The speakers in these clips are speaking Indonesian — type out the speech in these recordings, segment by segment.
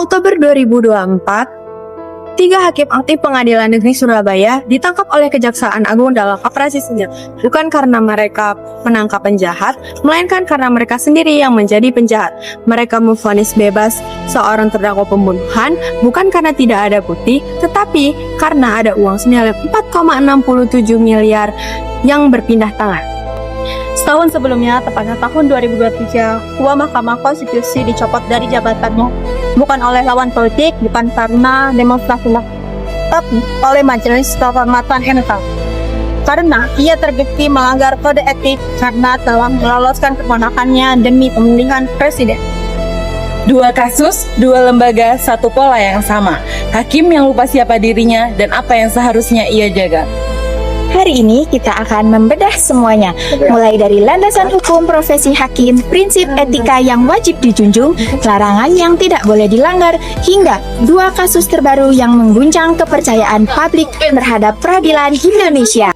Oktober 2024, 3 hakim aktif Pengadilan Negeri Surabaya ditangkap oleh Kejaksaan Agung dalam operasi senjata. Bukan karena mereka menangkap penjahat, melainkan karena mereka sendiri yang menjadi penjahat. Mereka memvonis bebas seorang terdakwa pembunuhan bukan karena tidak ada bukti, tetapi karena ada uang senilai 4,67 miliar yang berpindah tangan. Setahun sebelumnya, tepatnya tahun 2023, Ketua Mahkamah Konstitusi dicopot dari jabatannya, bukan oleh lawan politik, bukan karena demonstrasi, tapi oleh Majelis Kehormatan MK. Karena ia terbukti melanggar kode etik karena telah meloloskan keponakannya demi pemilihan presiden. 2 kasus, 2 lembaga, 1 pola yang sama. Hakim yang lupa siapa dirinya dan apa yang seharusnya ia jaga. Hari ini kita akan membedah semuanya, mulai dari landasan hukum profesi hakim, prinsip etika yang wajib dijunjung, larangan yang tidak boleh dilanggar, hingga 2 kasus terbaru yang mengguncang kepercayaan publik terhadap peradilan Indonesia.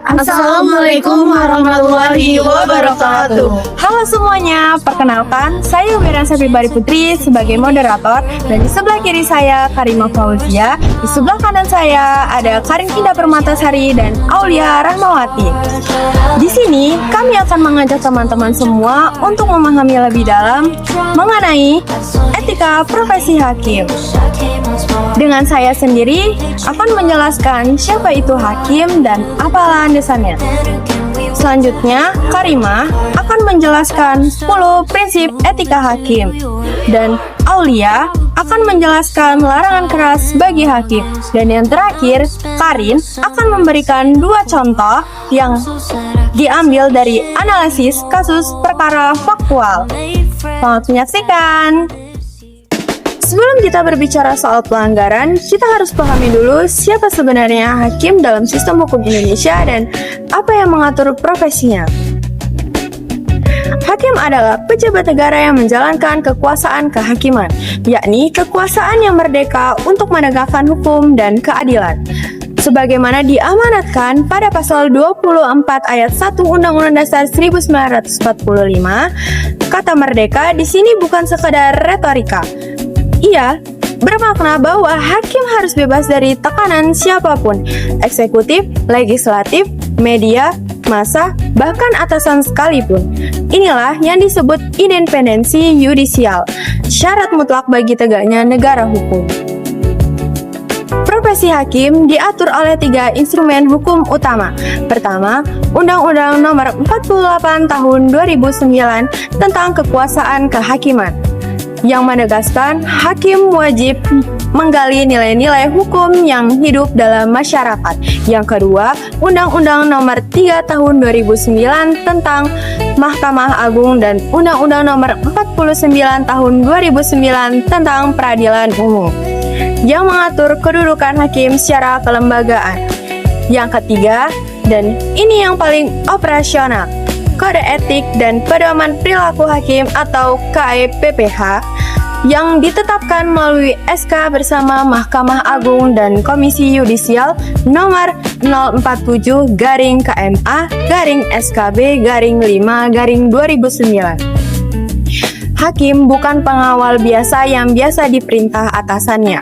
Assalamualaikum warahmatullahi wabarakatuh. Halo semuanya, perkenalkan saya Wiransa Pribadi Putri sebagai moderator, dan di sebelah kiri saya Karimah Fauzia, di sebelah kanan saya ada Karin Indah Permatasari dan Aulia Rahmawati. Di sini kami akan mengajak teman-teman semua untuk memahami lebih dalam mengenai etika profesi hakim. Dengan saya sendiri akan menjelaskan siapa itu hakim dan apa landasannya. Selanjutnya, Karimah akan menjelaskan 10 prinsip etika hakim, dan Aulia akan menjelaskan larangan keras bagi hakim. Dan yang terakhir, Karin akan memberikan 2 contoh yang diambil dari analisis kasus perkara faktual. Selamat menyaksikan. Sebelum kita berbicara soal pelanggaran, kita harus pahami dulu siapa sebenarnya hakim dalam sistem hukum Indonesia dan apa yang mengatur profesinya. Hakim adalah pejabat negara yang menjalankan kekuasaan kehakiman, yakni kekuasaan yang merdeka untuk menegakkan hukum dan keadilan. Sebagaimana diamanatkan pada pasal 24 ayat 1 Undang-Undang Dasar 1945, kata merdeka di sini bukan sekadar retorika. Ia bermakna bahwa hakim harus bebas dari tekanan siapapun, eksekutif, legislatif, media, massa, bahkan atasan sekalipun. Inilah yang disebut independensi yudisial, syarat mutlak bagi tegaknya negara hukum. Profesi hakim diatur oleh 3 instrumen hukum utama. Pertama, Undang-Undang Nomor 48 Tahun 2009 tentang Kekuasaan Kehakiman, yang menegaskan hakim wajib menggali nilai-nilai hukum yang hidup dalam masyarakat. Yang kedua, Undang-Undang Nomor 3 Tahun 2009 tentang Mahkamah Agung dan Undang-Undang Nomor 49 Tahun 2009 tentang Peradilan Umum, yang mengatur kedudukan hakim secara kelembagaan. Yang ketiga, dan ini yang paling operasional, Kode Etik dan Pedoman Perilaku Hakim atau KEPPH, yang ditetapkan melalui SK bersama Mahkamah Agung dan Komisi Yudisial nomor 047-KMA-SKB-5-2009. Hakim bukan pengawal biasa yang biasa diperintah atasannya.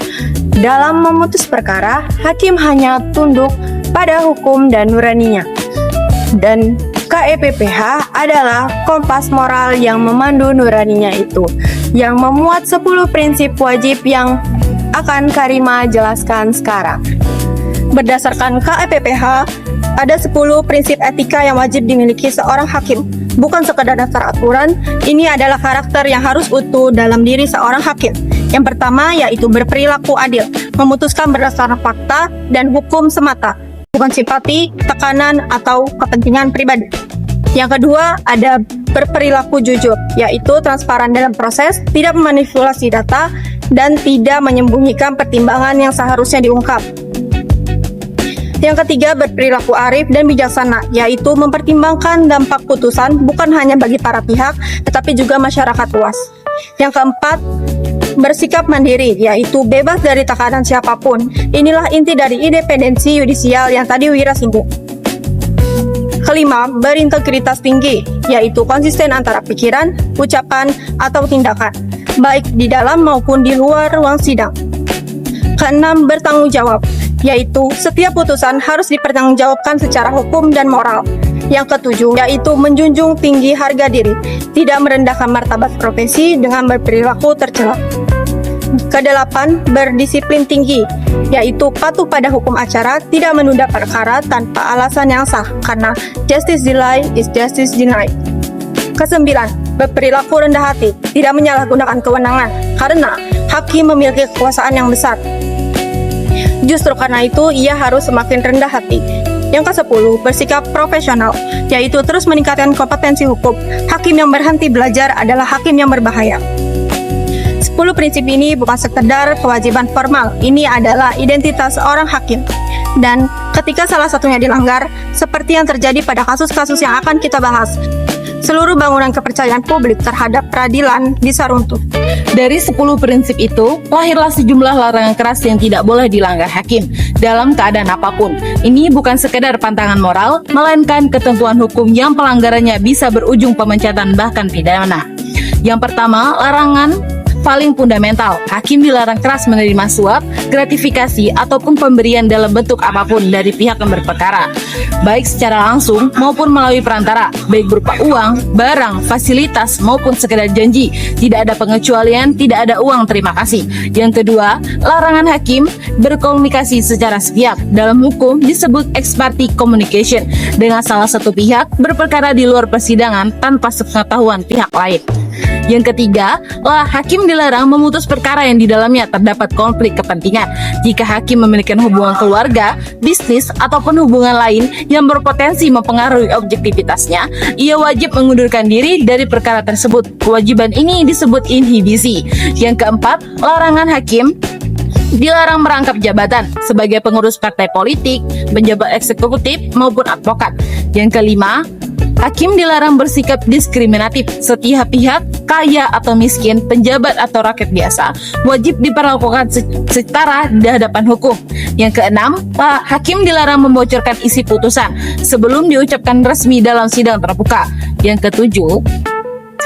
Dalam memutus perkara, hakim hanya tunduk pada hukum dan nuraninya. Dan KEPPH adalah kompas moral yang memandu nuraninya itu, yang memuat 10 prinsip wajib yang akan Karimah jelaskan sekarang. Berdasarkan KEPPH, ada 10 prinsip etika yang wajib dimiliki seorang hakim. Bukan sekadar daftar aturan, ini adalah karakter yang harus utuh dalam diri seorang hakim. Yang pertama yaitu berperilaku adil, memutuskan berdasarkan fakta dan hukum semata, bukan simpati, tekanan, atau kepentingan pribadi. Yang kedua, ada berperilaku jujur, yaitu transparan dalam proses, tidak memanipulasi data, dan tidak menyembunyikan pertimbangan yang seharusnya diungkap. Yang ketiga, berperilaku arif dan bijaksana, yaitu mempertimbangkan dampak putusan bukan hanya bagi para pihak, tetapi juga masyarakat luas. Yang keempat, bersikap mandiri, yaitu bebas dari tekanan siapapun. Inilah inti dari independensi yudisial yang tadi Wira singgung. Kelima, berintegritas tinggi, yaitu konsisten antara pikiran, ucapan, atau tindakan, baik di dalam maupun di luar ruang sidang. Keenam, bertanggung jawab, yaitu setiap putusan harus dipertanggungjawabkan secara hukum dan moral. Yang ketujuh, yaitu menjunjung tinggi harga diri, tidak merendahkan martabat profesi dengan berperilaku tercela. Kedelapan, berdisiplin tinggi, yaitu patuh pada hukum acara, tidak menunda perkara tanpa alasan yang sah, karena justice delayed is justice denied. Kesembilan, berperilaku rendah hati, tidak menyalahgunakan kewenangan, karena hakim memiliki kekuasaan yang besar. Justru karena itu, ia harus semakin rendah hati. Yang ke-10, bersikap profesional, yaitu terus meningkatkan kompetensi hukum. Hakim yang berhenti belajar adalah hakim yang berbahaya. 10 prinsip ini bukan sekedar kewajiban formal, ini adalah identitas seorang hakim. Dan ketika salah satunya dilanggar, seperti yang terjadi pada kasus-kasus yang akan kita bahas, seluruh bangunan kepercayaan publik terhadap peradilan bisa runtuh. Dari 10 prinsip itu, lahirlah sejumlah larangan keras yang tidak boleh dilanggar hakim dalam keadaan apapun. Ini bukan sekedar pantangan moral, melainkan ketentuan hukum yang pelanggarannya bisa berujung pemecatan bahkan pidana. Yang pertama, larangan paling fundamental. Hakim dilarang keras menerima suap, gratifikasi, ataupun pemberian dalam bentuk apapun dari pihak yang berperkara, baik secara langsung maupun melalui perantara, baik berupa uang, barang, fasilitas, maupun sekedar janji. Tidak ada pengecualian, tidak ada uang terima kasih. Yang kedua, larangan hakim berkomunikasi secara sepihak. Dalam hukum disebut ex parte communication, dengan salah satu pihak berperkara di luar persidangan tanpa sepengetahuan pihak lain. Yang ketiga, hakim dilarang memutus perkara yang di dalamnya terdapat konflik kepentingan. Jika hakim memiliki hubungan keluarga, bisnis, ataupun hubungan lain yang berpotensi mempengaruhi objektivitasnya, ia wajib mengundurkan diri dari perkara tersebut. Kewajiban ini disebut inhibisi. Yang keempat, larangan hakim dilarang merangkap jabatan sebagai pengurus partai politik, penjabat eksekutif, maupun advokat. Yang kelima, hakim dilarang bersikap diskriminatif. Setiap pihak, kaya atau miskin, penjabat atau rakyat biasa, wajib diperlakukan setara di hadapan hukum. Yang keenam, hakim dilarang membocorkan isi putusan sebelum diucapkan resmi dalam sidang terbuka. Yang ketujuh,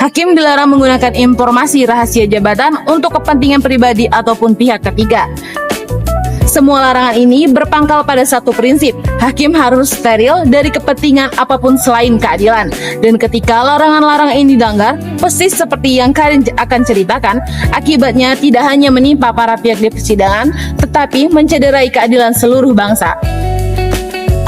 hakim dilarang menggunakan informasi rahasia jabatan untuk kepentingan pribadi ataupun pihak ketiga. Semua larangan ini berpangkal pada satu prinsip, hakim harus steril dari kepentingan apapun selain keadilan. Dan ketika larangan-larangan ini dilanggar, persis seperti yang Karin akan ceritakan, akibatnya tidak hanya menimpa para pihak di persidangan, tetapi mencederai keadilan seluruh bangsa.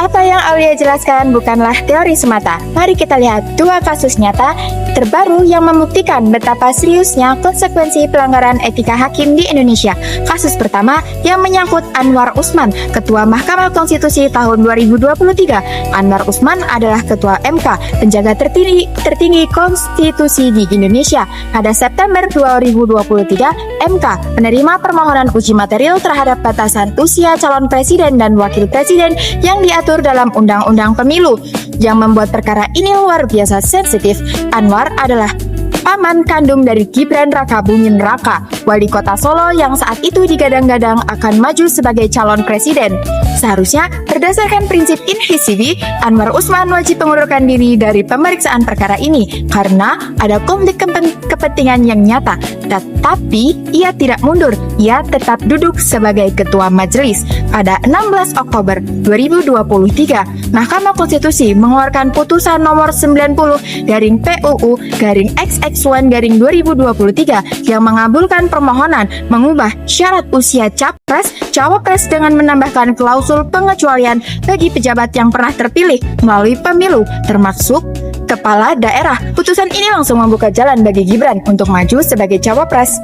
Apa yang Aulia jelaskan bukanlah teori semata. Mari kita lihat dua kasus nyata terbaru yang membuktikan betapa seriusnya konsekuensi pelanggaran etika hakim di Indonesia. Kasus pertama yang menyangkut Anwar Usman, Ketua Mahkamah Konstitusi tahun 2023. Anwar Usman adalah Ketua MK, penjaga tertinggi konstitusi di Indonesia. Pada September 2023, MK menerima permohonan uji material terhadap batasan usia calon presiden dan wakil presiden yang diatur dalam Undang-Undang Pemilu. Yang membuat perkara ini luar biasa sensitif, Anwar adalah paman kandung dari Gibran Raka Buming Raka, wali kota Solo yang saat itu digadang-gadang akan maju sebagai calon presiden. Seharusnya berdasarkan prinsip inhibisi, Anwar Usman wajib mengundurkan diri dari pemeriksaan perkara ini karena ada konflik kepentingan yang nyata. Tetapi ia tidak mundur, ia tetap duduk sebagai ketua majelis. Pada 16 Oktober 2023, Mahkamah Konstitusi mengeluarkan putusan nomor 90-PUU-XX1-2023 yang mengabulkan permohonan mengubah syarat usia cawapres dengan menambahkan klausul pengecualian bagi pejabat yang pernah terpilih melalui pemilu, termasuk kepala daerah. Putusan ini langsung membuka jalan bagi Gibran untuk maju sebagai cawapres.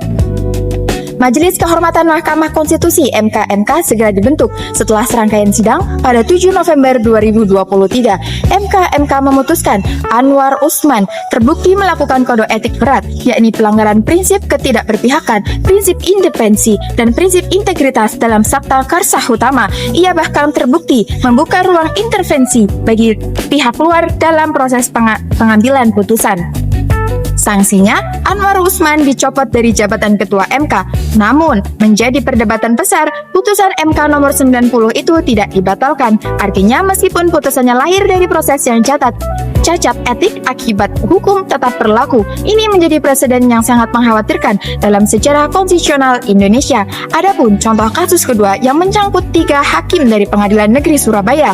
Majelis Kehormatan Mahkamah Konstitusi (MK) segera dibentuk setelah serangkaian sidang pada 7 November 2023. MK memutuskan Anwar Usman terbukti melakukan kode etik berat, yakni pelanggaran prinsip ketidakberpihakan, prinsip independensi, dan prinsip integritas dalam Sabta Karsa Utama. Ia bahkan terbukti membuka ruang intervensi bagi pihak luar dalam proses pengambilan putusan. Sanksinya Anwar Usman dicopot dari jabatan Ketua MK. Namun, menjadi perdebatan besar, putusan MK nomor 90 itu tidak dibatalkan. Artinya, meskipun putusannya lahir dari proses yang cacat etik akibat hukum tetap berlaku. Ini menjadi presiden yang sangat mengkhawatirkan dalam sejarah konstitusional Indonesia. Adapun contoh kasus kedua yang mencangkut 3 hakim dari Pengadilan Negeri Surabaya,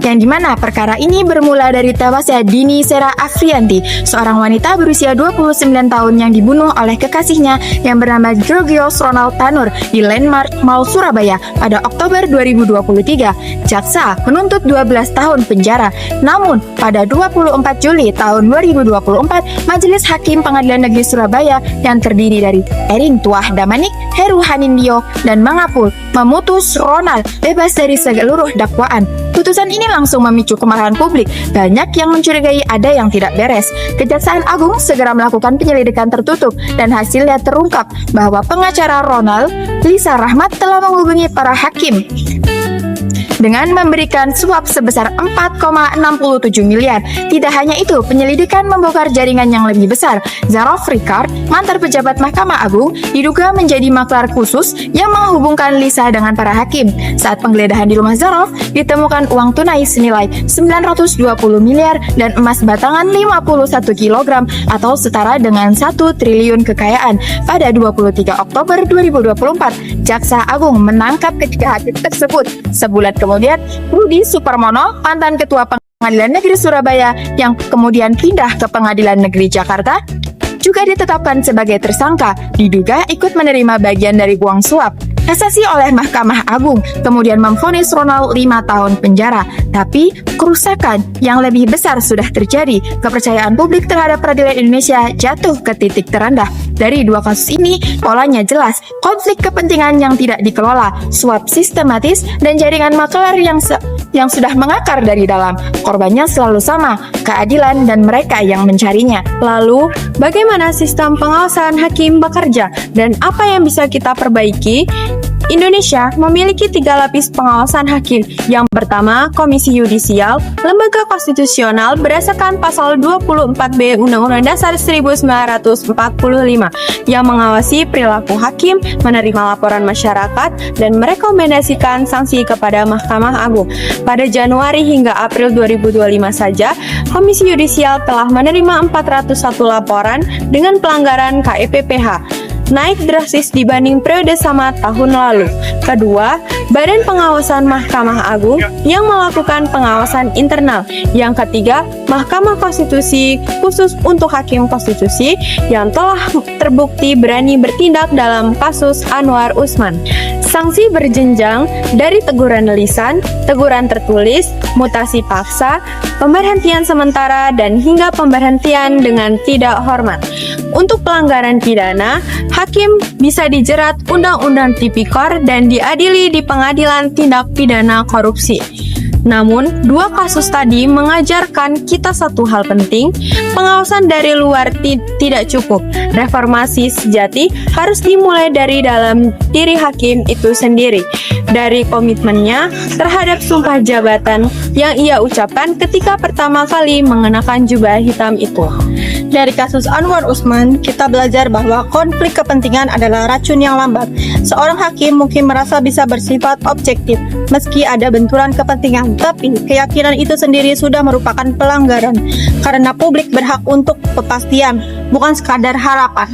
yang dimana perkara ini bermula dari tewasnya Dini Sera Afrianti, seorang wanita berusia 29 tahun yang dibunuh oleh kekasihnya yang bernama Georgios Ronald Tanur di Landmark Mall Surabaya pada Oktober 2023. Jaksa menuntut 12 tahun penjara. Namun, pada 24 Juli tahun 2024, Majelis Hakim Pengadilan Negeri Surabaya yang terdiri dari Erin Tuah Damanik, Heru Hanindyo, dan Mangapul memutus Ronald bebas dari seluruh dakwaan. Putusan ini langsung memicu kemarahan publik. Banyak yang mencurigai ada yang tidak beres. Kejaksaan Agung segera melakukan penyelidikan tertutup dan hasilnya terungkap bahwa pengacara Ronald, Lisa Rahmat, telah menghubungi para hakim dengan memberikan suap sebesar 4,67 miliar. Tidak hanya itu, penyelidikan membongkar jaringan yang lebih besar. Zarof Ricard, mantan pejabat Mahkamah Agung, diduga menjadi maklar khusus yang menghubungkan Lisa dengan para hakim. Saat penggeledahan di rumah Zarof, ditemukan uang tunai senilai 920 miliar dan emas batangan 51 kg atau setara dengan 1 triliun kekayaan. Pada 23 Oktober 2024, Jaksa Agung menangkap ketiga hakim tersebut. Sebulan kemudian, Rudi Supermono, mantan Ketua Pengadilan Negeri Surabaya yang kemudian pindah ke Pengadilan Negeri Jakarta, juga ditetapkan sebagai tersangka, diduga ikut menerima bagian dari uang suap. Kasasi oleh Mahkamah Agung kemudian memvonis Ronald 5 tahun penjara. Tapi kerusakan yang lebih besar sudah terjadi. Kepercayaan publik terhadap peradilan Indonesia jatuh ke titik terendah. Dari 2 kasus ini, polanya jelas. Konflik kepentingan yang tidak dikelola, suap sistematis, dan jaringan maklar yang sudah mengakar dari dalam. Korbannya selalu sama, keadilan dan mereka yang mencarinya. Lalu, bagaimana sistem pengawasan hakim bekerja dan apa yang bisa kita perbaiki? Indonesia memiliki 3 lapis pengawasan hakim. Yang pertama, Komisi Yudisial, lembaga konstitusional berdasarkan pasal 24B Undang-Undang Dasar 1945 yang mengawasi perilaku hakim, menerima laporan masyarakat, dan merekomendasikan sanksi kepada Mahkamah Agung. Pada Januari hingga April 2025 saja, Komisi Yudisial telah menerima 401 laporan dengan pelanggaran KEPPH, naik drastis dibanding periode sama tahun lalu. Kedua, Badan Pengawasan Mahkamah Agung yang melakukan pengawasan internal. Yang ketiga, Mahkamah Konstitusi khusus untuk hakim konstitusi yang telah terbukti berani bertindak dalam kasus Anwar Usman. Sanksi berjenjang dari teguran lisan, teguran tertulis, mutasi paksa, pemberhentian sementara, dan hingga pemberhentian dengan tidak hormat. Untuk pelanggaran pidana, hakim bisa dijerat Undang-Undang Tipikor dan diadili di Pengadilan Tindak Pidana Korupsi. Namun, 2 kasus tadi mengajarkan kita satu hal penting, pengawasan dari luar tidak cukup. Reformasi sejati harus dimulai dari dalam diri hakim itu sendiri, dari komitmennya terhadap sumpah jabatan yang ia ucapkan ketika pertama kali mengenakan jubah hitam itu. Dari kasus Anwar Usman, kita belajar bahwa konflik kepentingan adalah racun yang lambat. Seorang hakim mungkin merasa bisa bersifat objektif meski ada benturan kepentingan, tapi keyakinan itu sendiri sudah merupakan pelanggaran karena publik berhak untuk kepastian, bukan sekadar harapan.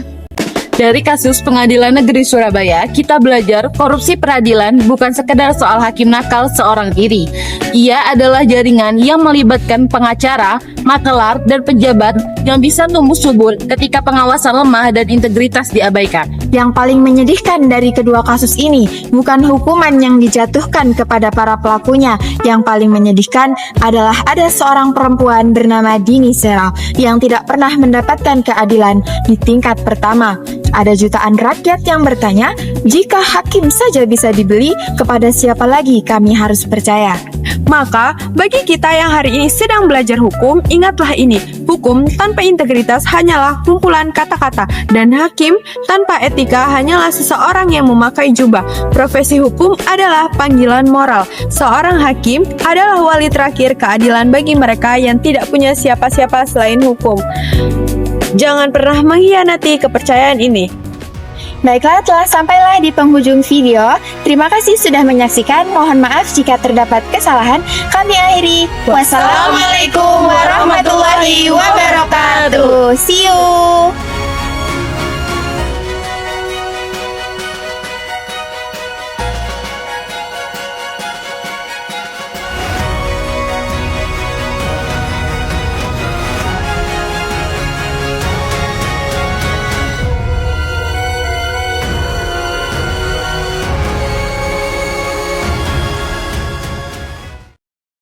Dari kasus Pengadilan Negeri Surabaya, kita belajar korupsi peradilan bukan sekedar soal hakim nakal seorang diri. Ia adalah jaringan yang melibatkan pengacara, makelar, dan pejabat yang bisa tumbuh subur ketika pengawasan lemah dan integritas diabaikan. Yang paling menyedihkan dari kedua kasus ini bukan hukuman yang dijatuhkan kepada para pelakunya. Yang paling menyedihkan adalah ada seorang perempuan bernama Dini Sera yang tidak pernah mendapatkan keadilan di tingkat pertama. Ada jutaan rakyat yang bertanya, jika hakim saja bisa dibeli, kepada siapa lagi kami harus percaya? Maka, bagi kita yang hari ini sedang belajar hukum, ingatlah ini, hukum tanpa integritas hanyalah kumpulan kata-kata, dan hakim tanpa etika hanyalah seseorang yang memakai jubah. Profesi hukum adalah panggilan moral. Seorang hakim adalah wali terakhir keadilan bagi mereka yang tidak punya siapa-siapa selain hukum. Jangan pernah mengkhianati kepercayaan ini. Baiklah, telah sampailah di penghujung video. Terima kasih sudah menyaksikan. Mohon maaf jika terdapat kesalahan. Kami akhiri. Wassalamualaikum warahmatullahi wabarakatuh. See you.